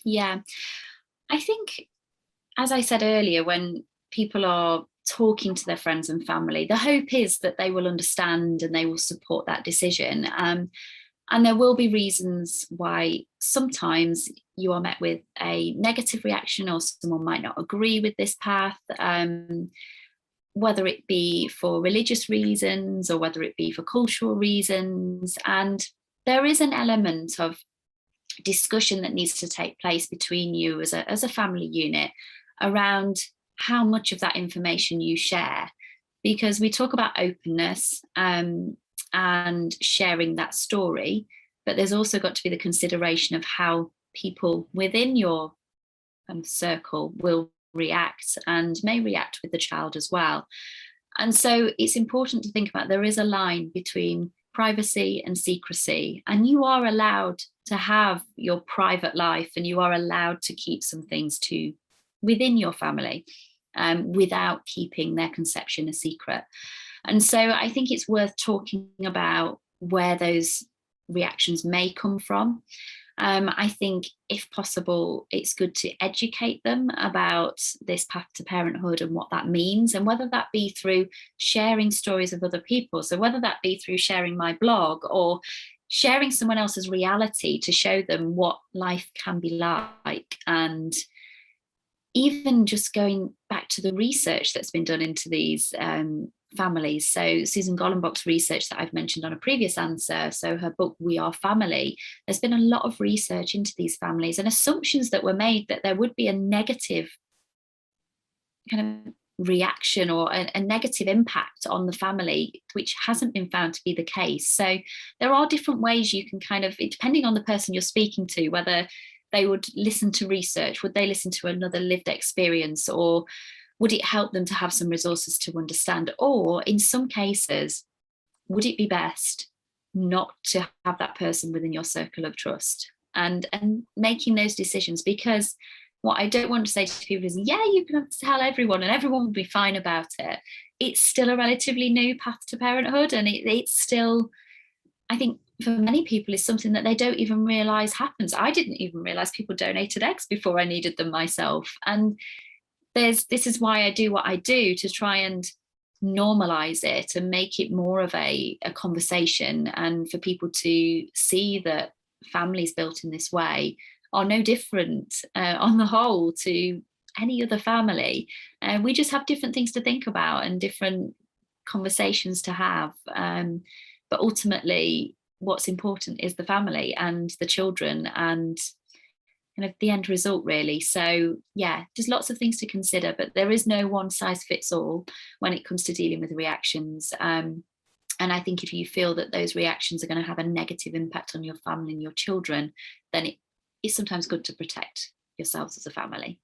Yeah. I think, as I said earlier, when people are talking to their friends and family, the hope is that they will understand and they will support that decision. And there will be reasons why sometimes you are met with a negative reaction, or someone might not agree with this path, whether it be for religious reasons or whether it be for cultural reasons. And there is an element of discussion that needs to take place between you as a family unit around how much of that information you share, because we talk about openness, and sharing that story, but there's also got to be the consideration of how people within your circle will react and may react with the child as well. And so it's important to think about, there is a line between privacy and secrecy, and you are allowed to have your private life and you are allowed to keep some things to within your family, without keeping their conception a secret. And so I think it's worth talking about where those reactions may come from. I think, if possible, it's good to educate them about this path to parenthood and what that means, and whether that be through sharing stories of other people. So, whether that be through sharing my blog or sharing someone else's reality to show them what life can be like, and even just going back to the research that's been done into these families. So Susan Gollenbach's research that I've mentioned on a previous answer, so her book We Are Family, there's been a lot of research into these families and assumptions that were made that there would be a negative kind of reaction or a negative impact on the family, which hasn't been found to be the case. So there are different ways you can kind of, depending on the person you're speaking to, whether they would listen to research, would they listen to another lived experience, or would it help them to have some resources to understand? Or in some cases, would it be best not to have that person within your circle of trust? And making those decisions, because what I don't want to say to people is, yeah, you can tell everyone and everyone will be fine about it. It's still a relatively new path to parenthood, and it's still, I think, for many people, is something that they don't even realize happens. I didn't even realize people donated eggs before I needed them myself. And this is why I do what I do, to try and normalize it and make it more of a conversation, and for people to see that families built in this way are no different, on the whole, to any other family. We just have different things to think about and different conversations to have, but ultimately what's important is the family and the children and kind of the end result, really. So yeah, there's lots of things to consider, but there is no one size fits all when it comes to dealing with reactions. And I think if you feel that those reactions are going to have a negative impact on your family and your children, then it's sometimes good to protect yourselves as a family.